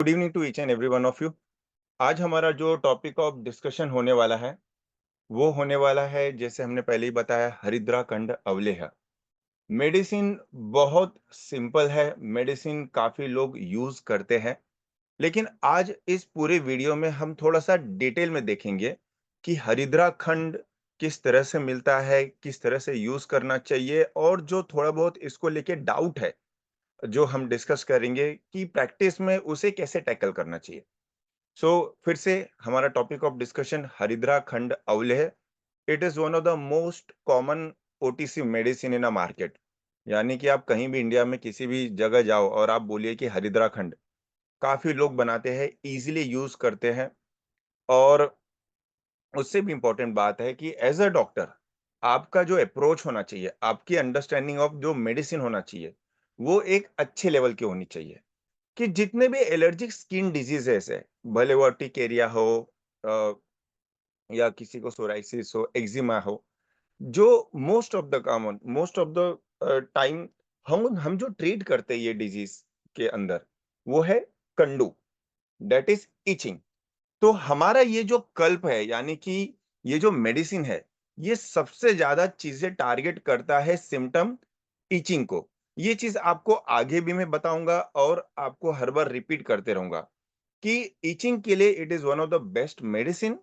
Good evening to each and every one of you. आज हमारा जो टॉपिक ऑफ डिस्कशन होने वाला है वो होने वाला है, जैसे हमने पहले ही बताया, हरिद्रा खंड अवलेह। मेडिसिन बहुत सिंपल है, मेडिसिन काफी लोग यूज करते हैं, लेकिन आज इस पूरे वीडियो में हम थोड़ा सा डिटेल में देखेंगे कि हरिद्रा खंड किस तरह से मिलता है, किस तरह से यूज करना चाहिए, और जो थोड़ा बहुत इसको लेके डाउट है जो हम डिस्कस करेंगे कि प्रैक्टिस में उसे कैसे टैकल करना चाहिए। सो फिर से हमारा टॉपिक ऑफ डिस्कशन हरिद्रा खंड अवलेह। It is one of the most common OTC medicine in a market. यानी कि आप कहीं भी इंडिया में किसी भी जगह जाओ और आप बोलिए कि हरिद्रा खंड, काफी लोग बनाते हैं, इजीली यूज करते हैं। और उससे भी इंपॉर्टेंट बात है कि एज अ डॉक्टर आपका जो अप्रोच होना चाहिए, आपकी अंडरस्टैंडिंग ऑफ जो मेडिसिन होना चाहिए, वो एक अच्छे लेवल की होनी चाहिए। कि जितने भी एलर्जिक स्किन डिजीजेस है, भले वो टिकेरिया हो, अ, या किसी को सोराइसिस हो, एक्जिमा हो, जो मोस्ट ऑफ द टाइम हम जो ट्रीट करते हैं ये डिजीज के अंदर, वो है कंडू, दैट इज इचिंग। तो हमारा ये जो कल्प है, यानी कि ये जो मेडिसिन है, ये सबसे ज्यादा चीजें टारगेट करता है सिम्टम इचिंग को। ये चीज आपको आगे भी मैं बताऊंगा और आपको हर बार रिपीट करते रहूंगा कि इचिंग के लिए it is one of the best medicine.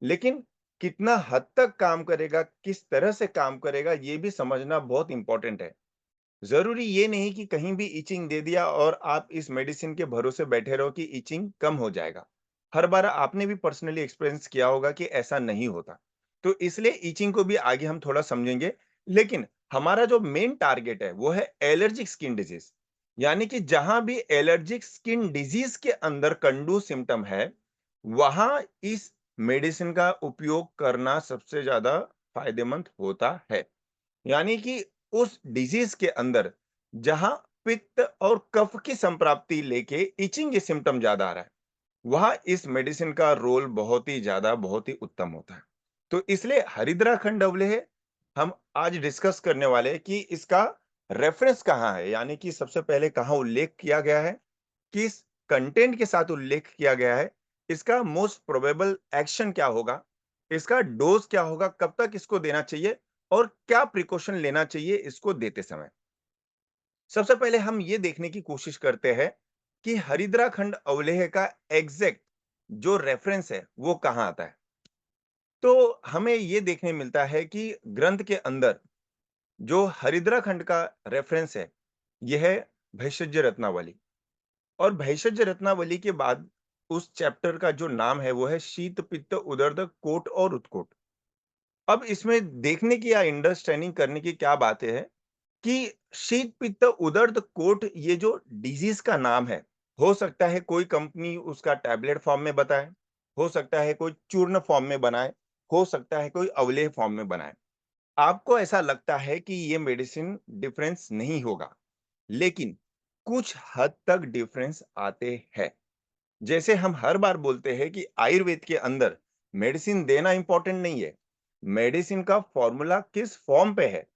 लेकिन कितना हद तक काम करेगा, किस तरह से काम करेगा, ये भी समझना बहुत इंपॉर्टेंट है। जरूरी ये नहीं कि कहीं भी इचिंग दे दिया और आप इस मेडिसिन के भरोसे बैठे रहो कि इचिंग कम हो जाएगा। हर बार आपने भी पर्सनली एक्सपीरियंस किया होगा कि ऐसा नहीं होता। तो इसलिए इचिंग को भी आगे हम थोड़ा समझेंगे। लेकिन हमारा जो मेन टारगेट है वो है एलर्जिक स्किन डिजीज। यानी कि जहां भी एलर्जिक स्किन डिजीज के अंदर कंडू सिम्टम है, वहां इस मेडिसिन का उपयोग करना सबसे ज्यादा फायदेमंद होता है। यानी कि उस डिजीज के अंदर जहां पित्त और कफ की संप्राप्ति लेके इचिंग के सिम्टम ज्यादा आ रहा है, वहां इस मेडिसिन का रोल बहुत ही ज्यादा, बहुत ही उत्तम होता है। तो इसलिए हरिद्रा खंड अवलेह हम आज डिस्कस करने वाले हैं कि इसका रेफरेंस कहाँ है, यानी कि सबसे पहले कहाँ उल्लेख किया गया है, किस कंटेंट के साथ उल्लेख किया गया है, इसका मोस्ट प्रोबेबल एक्शन क्या होगा, इसका डोज क्या होगा, कब तक इसको देना चाहिए, और क्या प्रिकॉशन लेना चाहिए इसको देते समय। सबसे पहले हम ये देखने की कोशिश करते हैं कि हरिद्रा खंड अवलेह का एग्जैक्ट जो रेफरेंस है वो कहां आता है। तो हमें ये देखने मिलता है कि ग्रंथ के अंदर जो हरिद्रा खंड का रेफरेंस है, यह है भैषज्य रत्नावली। और भैषज्य रत्नावली के बाद उस चैप्टर का जो नाम है वो है शीत पित्त उदर्द कोट और उत्कोट। अब इसमें देखने की या अंडरस्टैंडिंग करने की क्या बात है कि शीत पित्त उदर्द कोट ये जो डिजीज का नाम है, हो सकता है कोई कंपनी उसका टैबलेट फॉर्म में बताए, हो सकता है कोई चूर्ण फॉर्म में बनाए, हो सकता है कोई अवलेह फॉर्म में बनाए। आपको ऐसा लगता है कि ये मेडिसिन डिफरेंस नहीं होगा, लेकिन कुछ हद तक डिफरेंस आते हैं। जैसे हम हर बार बोलते हैं कि आयुर्वेद के अंदर मेडिसिन देना इंपॉर्टेंट नहीं है, मेडिसिन का फॉर्मूला किस फॉर्म पे है,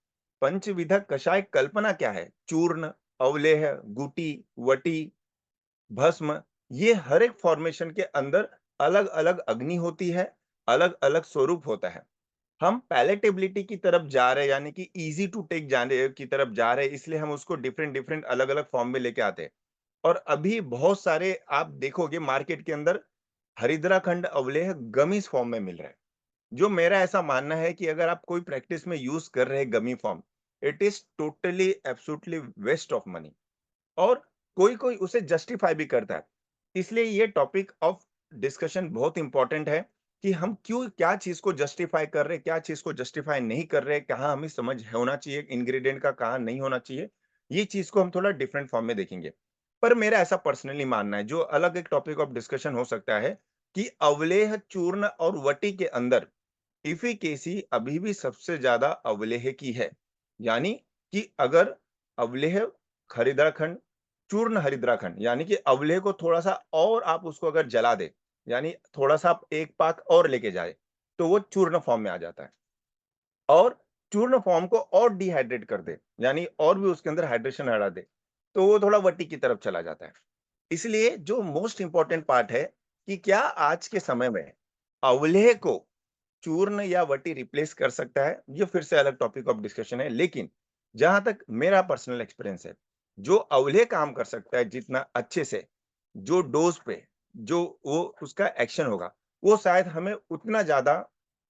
पंचविध कषाय कल्पना क्या है, चूर्ण, अवलेह, गुटी, वटी, भस्म, ये हर एक फॉर्मेशन के अंदर अलग अलग अग्नि होती है, अलग अलग स्वरूप होता है। हम पैलेटेबिलिटी की तरफ जा रहे हैं, यानी कि इजी टू टेक जाने की तरफ जा रहे हैं, इसलिए हम उसको डिफरेंट डिफरेंट अलग अलग फॉर्म में लेके आते हैं। और अभी बहुत सारे आप देखोगे मार्केट के अंदर हरिद्रा खंड अवलेह गमीज फॉर्म में मिल रहा है। जो मेरा ऐसा मानना है कि अगर आप कोई प्रैक्टिस में यूज कर रहे हैं gummy form, it is totally absolutely waste of money. और कोई कोई उसे जस्टिफाई भी करता है। इसलिए ये टॉपिक ऑफ डिस्कशन बहुत इंपॉर्टेंट है कि हम क्यों क्या चीज को जस्टिफाई कर रहे हैं, क्या चीज को जस्टिफाई नहीं कर रहे हैं, कहाँ हमें समझ होना चाहिए इंग्रेडिएंट का, कहाँ नहीं होना चाहिए। ये चीज को हम थोड़ा डिफरेंट फॉर्म में देखेंगे। पर मेरा ऐसा पर्सनली मानना है, जो अलग एक टॉपिक ऑफ डिस्कशन हो सकता है, कि अवलेह चूर्ण और वटी के अंदर इफिकेसी अभी भी सबसे ज्यादा अवलेह की है। यानी कि अगर अवलेह हरिद्राखंड, चूर्ण हरिद्राखंड, यानी कि अवलेह को थोड़ा सा और आप उसको अगर जला दे, यानी थोड़ा सा आप एक पाक और लेके जाए, तो वो चूर्ण फॉर्म में आ जाता है। और चूर्ण फॉर्म को और डिहाइड्रेट कर दे, यानी और भी उसके अंदर हाइड्रेशन हटा दे, तो वो थोड़ा वटी की तरफ चला जाता है। इसलिए जो मोस्ट इम्पोर्टेंट पार्ट है कि क्या आज के समय में अवलेह को चूर्ण या वटी रिप्लेस कर सकता है, ये फिर से अलग टॉपिक ऑफ डिस्कशन है। लेकिन जहां तक मेरा पर्सनल एक्सपीरियंस है, जो अवलेह काम कर सकता है जितना अच्छे से, जो डोज पे जो वो उसका एक्शन होगा, वो शायद हमें उतना ज्यादा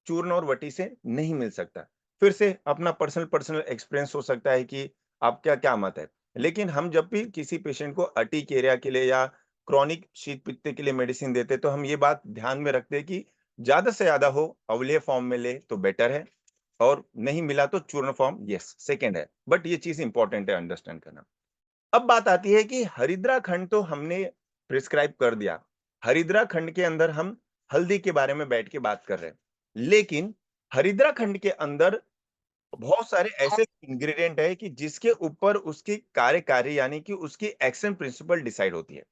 चूर्ण और वटी से नहीं मिल सकता। फिर से अपना पर्सनल पर्सनल एक्सपीरियंस हो सकता है कि आपका क्या मत है। लेकिन हम जब भी किसी पेशेंट को अर्टिकेरिया के लिए या क्रॉनिक शीत पित्त के लिए मेडिसिन देते हैं, तो हम ये बात ध्यान में रखते हैं कि ज़्यादा से ज़्यादा हो अम्लीय फॉर्म में ले तो बेटर है, और नहीं मिला तो चूर्ण फॉर्म यस सेकंड है। बट ये चीज़ इंपॉर्टेंट है अंडरस्टैंड करना। अब बात आती है कि हरिद्रा खंड तो हमने प्रिस्क्राइब कर दिया। हरिद्रा खंड के अंदर हम हल्दी के बारे में बैठ के बात कर रहे हैं। लेकिन हरिद्रा खंड के अंदर बहुत सारे ऐसे इंग्रेडिएंट है कि जिसके ऊपर उसकी कार्यकारी यानी कि उसकी एक्शन प्रिंसिपल डिसाइड होती है।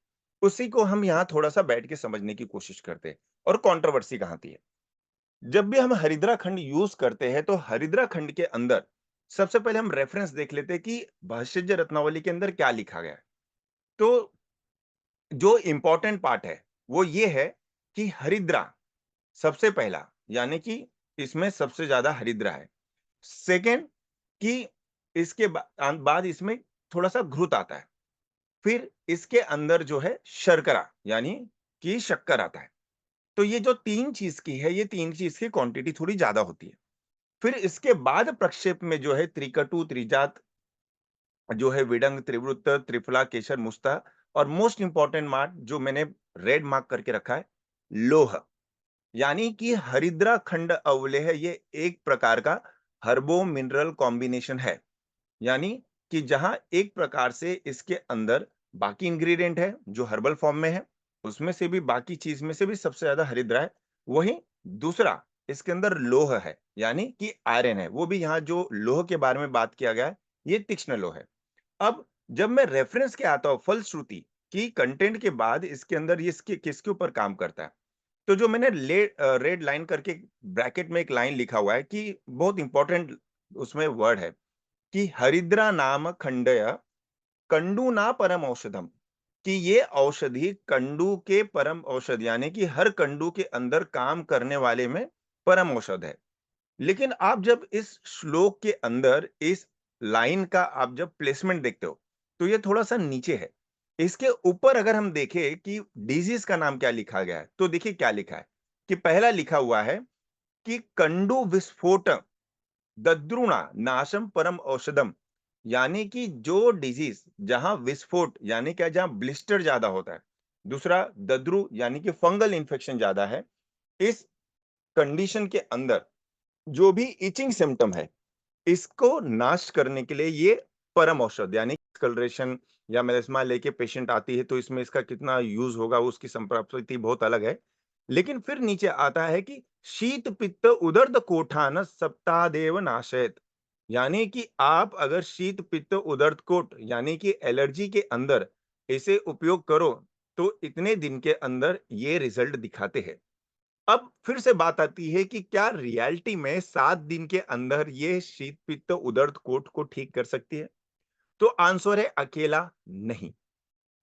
उसी को हम यहाँ थोड़ा-सा बैठ के समझने की कोशिश करते हैं और कंट्रोवर्सी कहाँ आती है। जब भी हम हरिद्रा खंड यूज़ करते हैं, तो हरिद्रा खंड के अंदर सबसे पहले हम रेफरेंस देख लेते हैं कि भाष्यज्य रत्नावली के अंदर क्या लिखा गया है। तो जो इम्पोर्टेंट पार्ट है, वो ये है कि हरिद्रा सबसे पहला, यानी कि इसमें सबसे ज़्यादा हरिद्रा है। सेकंड कि इसके बाद इसमें थोड़ा-सा घृत आता है। फिर इसके अंदर जो है शर्करा यानी कि शक्कर आता है। तो ये जो 3 चीज़ की है, ये 3 चीज़ की क्वांटिटी थोड़ी ज़्यादा होती है। फिर इसके बाद प्रक्षेप में जो है त्रिकटु, त्रिजात जो है विडंग, त्रिवृत्त, त्रिफला, केसर, मुस्ता और मोस्ट इम्पोर्टेंट मार्क जो मैंने रेड मार्क करके रखा है, लोह। यानी कि हरिद्रा खंड अवलेह ये एक प्रकार का हर्बो मिनरल कॉम्बिनेशन है। यानी कि जहां एक प्रकार से इसके अंदर बाकी इंग्रेडिएंट है जो हर्बल फॉर्म में है, उसमें से भी बाकी चीज में से भी सबसे ज्यादा हरिद्रा है। वहीं दूसरा इसके अंदर लोह है, यानी कि आयरन है। वो भी यहाँ जो लोह के बारे में बात किया गया है, ये तीक्ष्ण लोह है। अब जब मैं रेफरेंस के आता हूँ फलश्रुति की कंटेंट के बाद इसके अंदर ये इसके किसके ऊपर काम करता है, तो जो मैंने रेड लाइन करके ब्रैकेट में एक लाइन लिखा हुआ है कि बहुत इंपॉर्टेंट उसमें वर्ड है कि हरिद्रा नाम खंडय कंडूना परम औषधम, कि ये औषधि कंडू के परम औषध यानी कि हर कंडू के अंदर काम करने वाले में परम औषध है। लेकिन आप जब इस श्लोक के अंदर इस लाइन का आप जब प्लेसमेंट देखते हो, तो ये थोड़ा-सा नीचे है। इसके ऊपर अगर हम देखें कि डिजीज़ का नाम क्या लिखा गया है, तो देखिए क्या लिखा है कि पहला लिखा हुआ है कि कंडु विस्फोट दद्रुणा नाशम परम औषधम, यानी कि जो डिजीज जहां विस्फोट यानी क्या जहां ब्लिस्टर ज्यादा होता है, दूसरा दद्रु यानी कि फंगल इन्फेक्शन ज्यादा है, इस कंडीशन के अंदर जो भी इचिंग सिम्टम है, इसको नाश करने के लिए ये परम औषध यानी कलरेशन या मेलेस्मा लेके पेशेंट आती है, तो इसमें इसका कितना यूज होगा उसकी संप्राप्ति बहुत अलग है। लेकिन फिर नीचे आता है कि शीत पित्त उदर्द कोठान सप्तादेव नाशयत, यानी कि आप अगर शीत पित्त उदर्द कोट यानी कि एलर्जी के अंदर इसे उपयोग करो, तो इतने दिन के अंदर ये रिजल्ट दिखाते हैं। अब फिर से बात आती है कि क्या रियलिटी में 7 दिन के अंदर ये शीत पित्त उदर्द कोट को ठीक कर सकती है? तो आंसर है अकेला नहीं।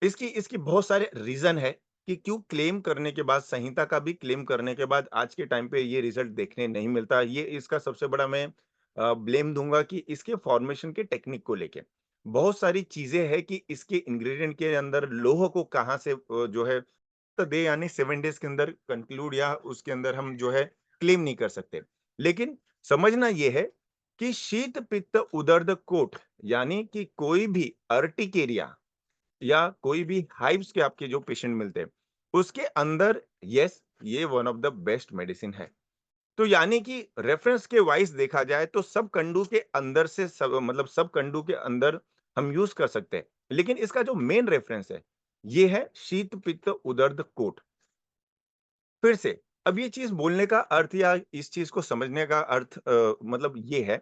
इसकी इसकी बहुत सारे रीजन है कि क्यों क्लेम करने के बाद, संहिता का भी क्लेम करने के बाद आज के टाइम पे ये रिजल्ट देखने नहीं मिलता। ये इसका सबसे बड़ा मैं ब्लेम दूंगा कि इसके फॉर्मेशन के टेक्निक को लेके बहुत सारी चीजें हैं कि इसके इंग्रेडिएंट के अंदर लोह को कहाँ से जो है तो डे यानी 7 डेज के अंदर कंक्लूड या उसके अंदर हम जो है क्लेम नहीं कर सकते। लेकिन समझना ये है कि शीत पित्त उदर्द कोट यानी कि कोई भी अर्टिकेरिया या कोई भी हाइव्स के आपके जो पेशेंट मिलते हैं, उसके अंदर यस ये one of the best medicine है। तो यानी कि रेफरेंस के वाइज देखा जाए तो सब कंडू के अंदर से सब मतलब सब कंडू के अंदर हम यूज कर सकते हैं। लेकिन इसका जो मेन रेफरेंस है, ये है शीत पित्त उदर्द कोट। फिर से अब ये चीज बोलने का अर्थ या इस चीज को समझने का अर्थ मतलब ये है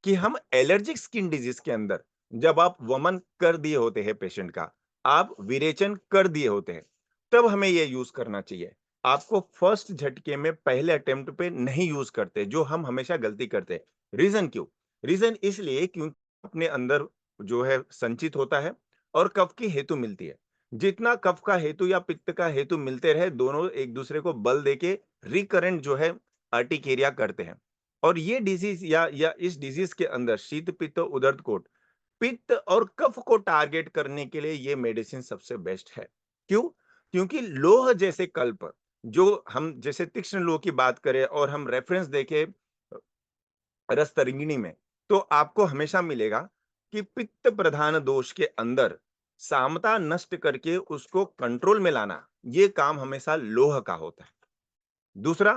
कि हम एलर्जिक स्किन डिजीज के अंदर जब आप वमन कर दिए होते हैं पेशेंट का, आप विरेचन कर दिए होते हैं, तब हमें ये यूज करना चाहिए। आपको फर्स्ट झटके में पहले अटेम्प्ट पे नहीं यूज करते, जो हम हमेशा गलती करते हैं। रीजन क्यों? रीजन इसलिए क्योंकि अपने अंदर जो है संचित होता है और कफ की हेतु मिलती है। जितना कफ का हेतु या पित्त का हेतु मिलते रहे, दोनों एक दूसरे को बल देके रिकरेंट जो है अर्टिकेरिया करते हैं। और ये डिजीज या इस डिजीज के अंदर शीत पित्त उदर्त कोट, पित्त और कफ को टारगेट करने के लिए ये मेडिसिन सबसे बेस्ट है। क्यों? क्योंकि लोह जैसे कल्प, जो हम जैसे तीक्ष्ण लोह की बात करें और हम रेफरेंस देखें रस तरंगिणी में, तो आपको हमेशा मिलेगा कि पित्त प्रधान दोष के अंदर सामता नष्ट करके उसको कंट्रोल में लाना, ये काम हमेशा लोह का होता है। दूसरा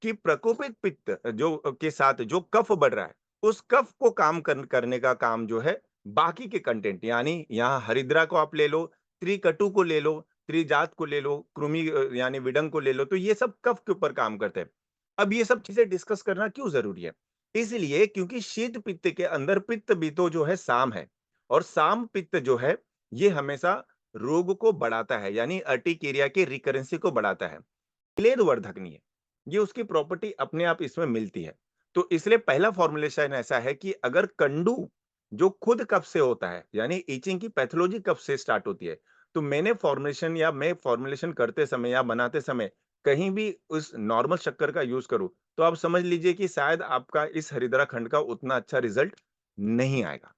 कि प्रकोपित पित्त जो के साथ जो कफ बढ़ रहा है, उस कफ को करने का काम जो है बाकी के कंटेंट, यानी यहाँ हरिद्रा को आप ले लो, त्रिकटु को ले लो, त्रिजात को ले लो, कृमि यानी विडंग को ले लो, तो ये सब कफ के ऊपर काम करते हैं। अब ये सब चीजें डिस्कस करना क्यों जरूरी है? इसलिए क्योंकि शीत पित्त के अंदर पित्त भी तो जो है साम है, और साम पित्त जो है ये हमेशा रोग को बढ़ाता है, यानी अर्टिकेरिया के रिकरेंसी को बढ़ाता है। क्लेद वर्धक नहीं है, ये उसकी प्रॉपर्टी अपने आप इसमें मिलती है। तो इसलिए पहला फॉर्मुलेशन ऐसा है कि अगर कंडू जो खुद कब से होता है, यानी इचिंग की पैथोलॉजी कब से स्टार्ट होती है, तो मैं फॉर्मुलेशन करते समय या बनाते समय कहीं भी उस नॉर्मल शक्कर का यूज करूं, तो आप समझ लीजिए कि शायद आपका इस हरिद्रा खंड का उतना अच्छा रिजल्ट नहीं आएगा।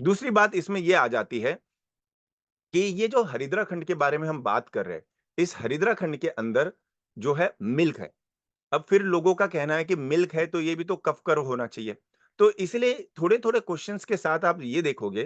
दूसरी बात इसमें यह आ जाती है कि ये जो हरिद्रा खंड के बारे में हम बात कर रहे हैं, इस हरिद्रा खंड के अंदर जो है मिल्क है। अब फिर लोगों का कहना है कि मिल्क है तो ये भी तो कफकर होना चाहिए। तो इसलिए थोड़े-थोड़े क्वेश्चंस के साथ आप ये देखोगे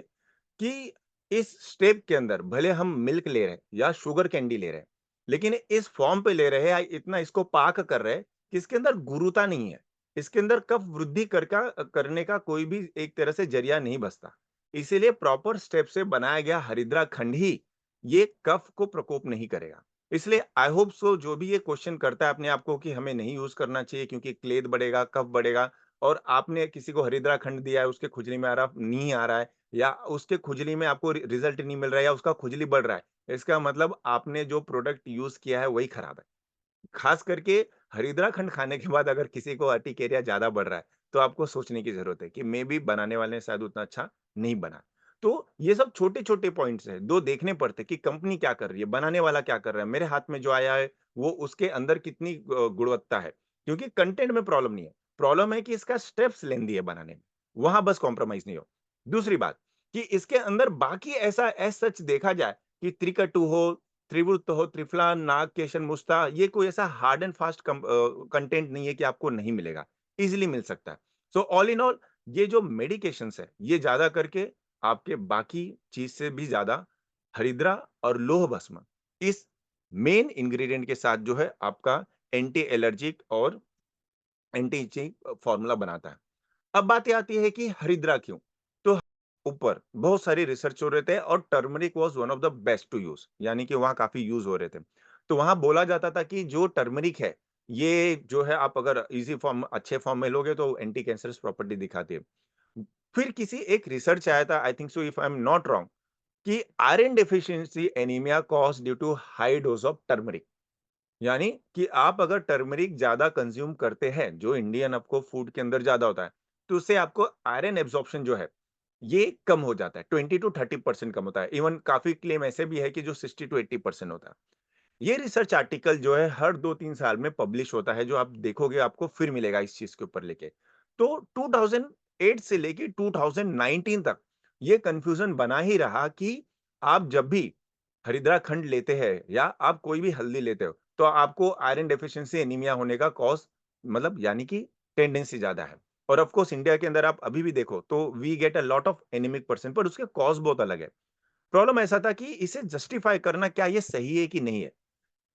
कि इस स्टेप के अंदर भले हम मिल्क ले रहे हैं या शुगर कैंडी ले रहे हैं, लेकिन इस फॉर्म पे ले रहे हैं या इतना इसको पाक कर रहे हैं कि इसके अंदर गुरुता नहीं है। इसके अंदर कफ वृद्धि करने का कोई भी एक तरह से जरिया नहीं बचता। इसीलिए प्रॉपर स्टेप से बनाया गया हरिद्रा खंड ही ये कफ को प्रकोप नहीं करेगा। इसलिए आई होप सो जो भी ये क्वेश्चन करता है अपने आप को कि हमें नहीं यूज करना चाहिए क्योंकि क्लेद बढ़ेगा, कफ बढ़ेगा, और आपने किसी को हरिद्रा खंड दिया है, उसके खुजली में आ रहा नहीं आ रहा है, या उसके खुजली में आपको रिजल्ट नहीं मिल रहा है, या उसका खुजली बढ़ रहा है, इसका मतलब आपने जो प्रोडक्ट यूज किया है वही खराब है। खास करके हरिद्रा खंड खाने के बाद अगर किसी को अर्टिकेरिया ज्यादा बढ़ रहा है, तो आपको सोचने की जरूरत है कि मे बी बनाने वाले ने शायद उतना अच्छा नहीं बना। तो ये सब छोटे छोटे पॉइंट्स हैं, दो देखने पड़ते कि कंपनी क्या कर रही है, बनाने वाला क्या कर रहा है, मेरे हाथ में जो आया है वो उसके अंदर कितनी गुणवत्ता है। क्योंकि कंटेंट में प्रॉब्लम नहीं है, प्रॉब्लम है कि इसका स्टेप्स लेंदी है बनाने में, वहां बस कॉम्प्रोमाइज नहीं हो। दूसरी बात कि इसके अंदर बाकी ऐसा एज सच देखा जाए कि त्रिकटु हो, त्रिवृत्त हो, त्रिफला, नाग, केशन, मुस्ता, ये कोई ऐसा हार्ड एंड फास्ट कंटेंट नहीं है कि आपको नहीं मिलेगा, इजिली मिल सकता है। सो ऑल इन ऑल ये जो मेडिकेशंस है, ये ज्यादा करके आपके बाकी चीज से भी ज्यादा हरिद्रा और लोह भस्म इस मेन इंग्रेडिएंट के साथ जो है आपका एंटी एलर्जिक और एंटी इचिंग फॉर्मूला बनाता है। अब बात ये आती है कि हरिद्रा क्यों? तो ऊपर बहुत सारे रिसर्च हो रहे थे और turmeric was one of the best to use, यानी कि वहां काफी यूज हो रहे थे। तो वहां बोला जाता था कि जो टर्मरिक है, ये जो है आप अगर इजी फॉर्म अच्छे फॉर्म में लोगे तो एंटी कैंसरस प्रॉपर्टी दिखाती है। फिर किसी एक रिसर्च आया था, I think so if I am not wrong, कि iron deficiency anaemia cause due to high dose of turmeric. यानी कि आप अगर टर्मरिक ज्यादा कंज्यूम करते हैं, जो इंडियन आपको फूड के अंदर ज्यादा होता है, तो उससे आपको आयरन एब्जॉर्प्शन जो है ये कम हो जाता है, 20 to 30% कम होता है। इवन काफी क्लेम ऐसे भी है कि जो 60 to 80% होता है। ये रिसर्च आर्टिकल जो है हर 2-3 साल में पब्लिश होता है, जो आप देखोगे आपको फिर मिलेगा इस चीज के ऊपर लेके। तो 2008 से लेके 2019 तक ये कंफ्यूजन बना ही रहा कि आप जब भी हरिद्रा खंड लेते हैं या आप कोई भी हल्दी लेते हो, तो आपको आयरन डेफिशिएंसी एनीमिया होने का कॉज मतलब यानी कि टेंडेंसी ज्यादा है। और ऑफ कोर्स इंडिया के अंदर आप अभी भी देखो तो we get a lot of anemic person, पर उसके कॉज बहुत अलग है। प्रॉब्लम ऐसा था कि इसे जस्टिफाई करना क्या ये सही है कि नहीं है।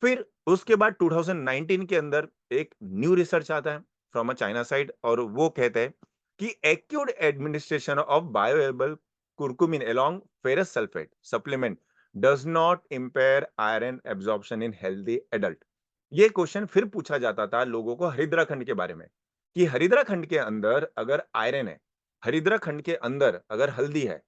फिर उसके बाद 2019 के अंदर एक न्यू रिसर्च आता है फ्रॉम अ चाइना साइड, और वो कहते हैं कि acute administration of bioable curcumin along ferrous sulphate supplement does not impair iron absorption in healthy adult. ये क्वेश्चन फिर पूछा जाता था लोगों को हरिद्रा खंड के बारे में कि हरिद्रा खंड के अंदर अगर आयरन है, हरिद्रा खंड के अंदर अगर हल्दी है,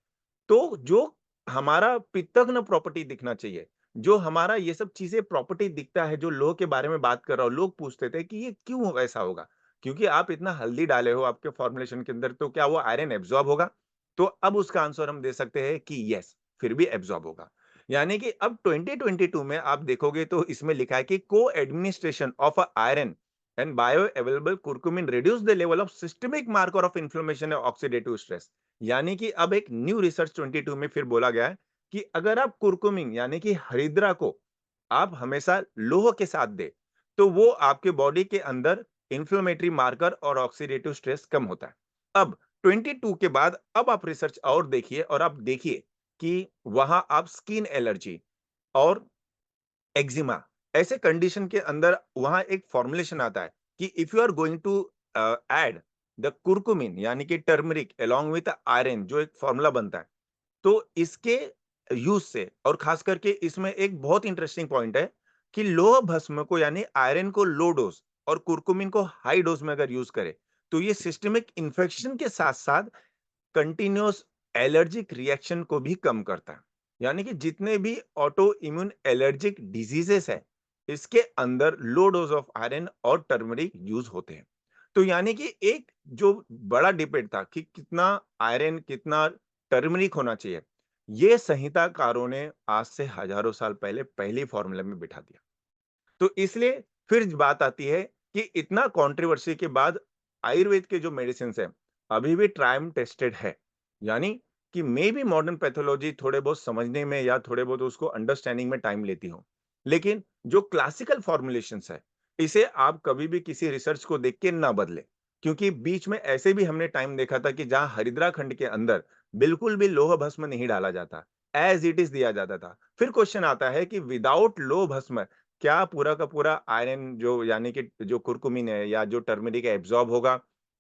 तो जो हमारा पित्तग्न प्रॉपर्टी दिखना चाहिए, जो हमारा ये सब चीजें प्रॉपर्टी दिखता है, जो लोह के बारे में बात कर रहा हूँ, लोग पूछते थे कि ये क्यों ऐसा होगा? क्योंकि आप इतना हल्दी डाले हो आपके फॉर्मुलेशन के अंदर, तो क्या वो आयरन एब्जॉर्ब होगा? तो अब उसका आंसर हम दे सकते हैं कि यस, फिर भी एब्जॉर्ब होगा। यानी कि अब 2022 में आप देखोगे तो इसमें लिखा है कि को administration of iron and bio available curcumin reduce the level of systemic marker of inflammation और ऑक्सीडेटिव स्ट्रेस। यानी कि अब एक न्यू रिसर्च 22 में फिर बोला गया है कि अगर आप कुरकुमिन यानी कि हरिद्रा को आप हमेशा लोह के साथ दे, तो वो आपके बॉडी के अंदर इन्फ्लेमेटरी मार्कर और ऑक्सीडेटिव स्ट्रेस कम होता है। अब 22 के बाद अब आप रिसर्च और देखिए और आप देखिए कि वहां आप स्किन एलर्जी और एक्जिमा ऐसे कंडीशन के अंदर वहां एक फॉर्मुलेशन आता है कि if you are going to add the curcumin यानी कि टर्मरिक अलोंग विद आयरन जो एक फॉर्मूला बनता है, तो इसके यूज से और खास करके इसमें एक बहुत इंटरेस्टिंग पॉइंट है कि लोह भस्म को यानी आयरन को लो डोज और कुरकुमिन को हाई डोज में अगर यूज करे तो ये सिस्टमिक इन्फेक्शन के साथ साथ कंटिन्यूअस एलर्जिक रिएक्शन को भी कम करता है। यानी कि जितने भी ऑटो इम्यून एलर्जिक डिजीजेस है, इसके अंदर लो डोज ऑफ आयरन और टर्मरिक यूज होते हैं। तो यानी कि एक जो बड़ा डिबेट था कि कितना आयरन कितना टर्मरिक होना चाहिए, ये संहिताकारों ने आज से हजारों साल पहले पहले फॉर्मूले में बिठा दिया। तो इसलिए फिर बात आती है कि इतना कंट्रोवर्सी के बाद आयुर्वेद के जो मेडिसिन्स हैं, अभी भी ट्राइम टेस्टेड है। यानी कि मे बी मॉडर्न पैथोलॉजी थोड़े बहुत समझने में या थोड़े बहुत उसको अंडरस्टैंडिंग में टाइम लेती हो। लेकिन जो क्लासिकल फॉर्मुलेशंस है, इसे आप कभी भी किसी रिसर्च को देख के ना बदलें। क्योंकि बीच में ऐसे भी हमने टाइम देखा था कि जहाँ हरिद्रा खंड के अंदर बिल्कुल भी लौह भस्म नहीं डाला जाता, एज़ इट इज़ दिया जाता था। फिर क्वेश्चन आता है कि विदाउट लौह भस्म क्या पूरा का पूरा आयरन जो यानी कि जो कुरकुमिन है या जो टर्मरिक है एब्जॉर्ब होगा?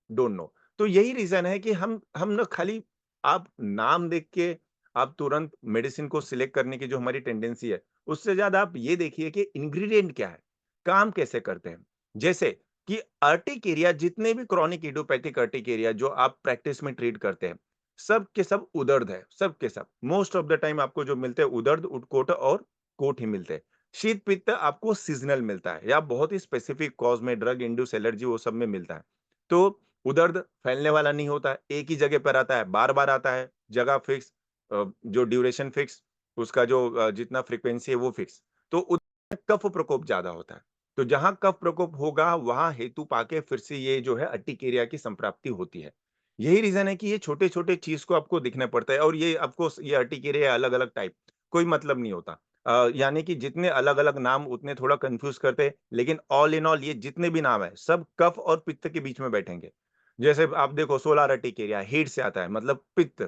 Don't know. तो यही रीज़न है कि हम ना खाली आप नाम देख के आप तुरंत मेडिसिन को सिलेक्ट करने की जो हमारी टेंडेंसी है, उससे ज़्यादा आप ये देखिए कि इंग्रीडिएंट क्या है? काम कैसे करते हैं? जैसे कि अर्टिकेरिया जितने भी क्रॉनिक इडियोपैथिक अर्टिकेरिया जो आप प्रैक्टिस में ट्रीट करते हैं, सब के सब उदर्द है, सब के सब। मोस्ट ऑफ द टाइम आपको जो मिलते हैं उदर्द, उडकोट और कोट ही मिलते हैं। शीत पित्त आपको सीजनल मिलता है या बहुत ही स्पेसिफिक कॉज में ड्रग इंड्यूस एलर्जी वो सब में मिलता है। तो उदर्द फैलने वाला नहीं होता है, एक ही जगह पर आता है, बार-बार आता है, जगह फिक्स जो ड्यूरेशन फिक्स, उसका जो जितना फ्रीक्वेंसी है वो फिक्स। तो कफ प्रकोप ज़्यादा होता है। तो जहाँ कफ प्रकोप होगा वहाँ हेतु पाके फिर से ये जो है अर्टिकेरिया की संप्राप्ति होती है। यही रीज़न है कि ये छोटे-छोटे चीज़ को आपको दिखना पड़ता है और ये ऑफ कोर्स ये अर्टिकेरिया अलग-अलग टाइप, कोई मतलब नहीं होता। यानी कि जितने अलग-अलग नाम उतने थोड़ा कन्फ्यूज़ करते हैं, लेकिन ऑल इन ऑल ये जितने भी नाम हैं, सब कफ और पित्त के बीच में बैठेंगे। जैसे आप देखो सोलार अर्टिकेरिया हीट से आता है मतलब पित्त,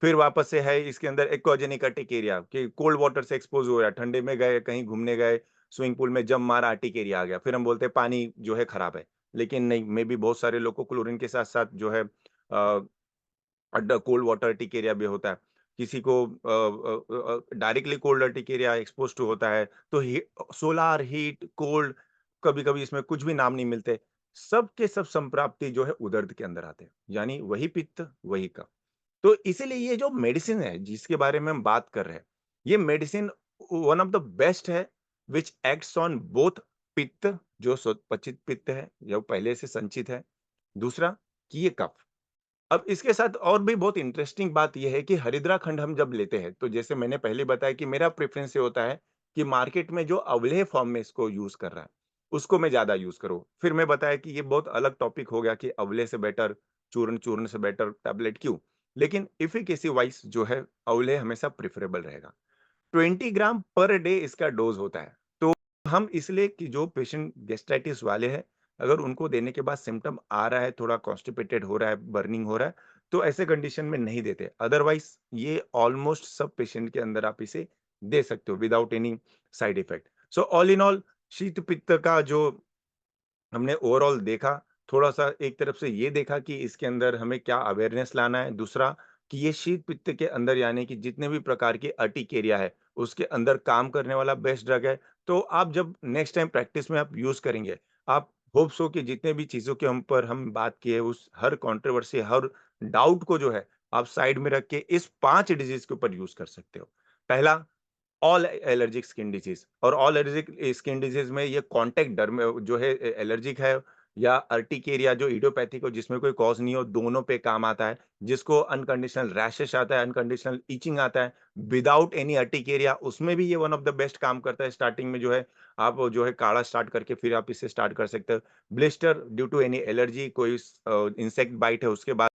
फिर वापस से है इसके अंदर एक्वाजेनिक अर्टिकेरिया कि कोल्ड वाटर से एक्सपोज़ हो रहा है, ठंडे में गए, कहीं घूमने गए, स्विमिंग पूल में जंप मारा अर्टिकेरिया आ गया, फिर हम बोलते हैं पानी जो है खराब है। लेकिन नहीं, मेबी बहुत सारे लोग को क्लोरीन के साथ-साथ जो है कोल्ड वाटर अर्टिकेरिया भी होता है। किसी को directly cold urticaria expose to होता है, तो सोलार हीट, कोल्ड कभी-कभी इसमें कुछ भी नाम नहीं मिलते। सब के सब संप्राप्ति जो है उदर्द के अंदर आते हैं, यानी वही पित्त, वही कफ। तो इसीलिए ये जो मेडिसिन है जिसके बारे में हम बात कर रहे हैं, ये medicine one of the best है व्हिच एक्ट्स ऑन बोथ पित्त जो पचित पित्त है, जो पहले से संचित है, दूसरा कि ये कफ। अब इसके साथ और भी बहुत इंटरेस्टिंग बात ये है कि हरिद्रा खंड हम जब लेते हैं, तो जैसे मैंने पहले बताया कि मेरा प्रेफ़रेंस ये होता है कि मार्केट में जो अवलेह फॉर्म में इसको यूज़ कर रहा है, उसको मैं ज़्यादा यूज़ करूँ। फिर मैं बताया कि ये बहुत अलग टॉपिक हो गया कि अवलेह से बेटर चूर्ण, चूर्ण से बेटर टैबलेट क्यों? लेकिन एफिकेसी वाइज़ जो है अवलेह हमेशा प्रेफ़रेबल रहेगा। 20 ग्राम पर डे इसका डोज़ होता है। तो हम इसलिए कि जो पेशेंट गैस्ट्राइटिस वाले हैं, अगर उनको देने के बाद सिम्पटम आ रहा है, थोड़ा कॉन्स्टिपेटेड हो रहा है, बर्निंग हो रहा है, तो ऐसे कंडीशन में नहीं देते। अदरवाइज़ ये ऑलमोस्ट सब पेशेंट के अंदर आप इसे दे सकते हो without any side effect. So all in all शीत-पित्त का जो हमने ओवरऑल देखा, थोड़ा-सा एक तरफ से ये देखा कि इसके अंदर हमें क्या अवेयरनेस लाना है, दूसरा कि ये शीत-पित्त के अंदर यानी कि जितने भी प्रकार के अर्टिकेरिया है, उसके अंदर काम करने वाला बेस्ट ड्रग है। तो आप जब नेक्स्ट टाइम प्रैक्टिस में आप यूज़ करेंगे, आप होप्स हो कि जितने भी चीज़ों के हम पर हम बात किए, उस हर कंट्रोवर्सी, हर डाउट को जो है, आप साइड में रख के इस 5 डिजीज़ के ऊपर यूज़ कर सकते हो। पहला ऑल एलर्जिक स्किन डिजीज और ऑल एलर्जिक स्किन डिजीज में ये कॉन्टैक्ट डर्म जो है एलर्जिक है या अर्टिकेरिया जो इडियोपैथिक हो जिसमें कोई कॉज़ नहीं हो, दोनों पे काम आता है। जिसको अनकंडीशनल रैशेस आता है, अनकंडीशनल इचिंग आता है, विदाउट एनी अर्टिकेरिया उसमें भी ये वन ऑफ द बेस्ट काम करता है। स्टार्टिंग में जो है आप जो है काढ़ा स्टार्ट करके फिर आप इसे स्टार्ट कर सकते हो। Blister due to any allergy कोई इंसेक्ट बाइट है उसके बाद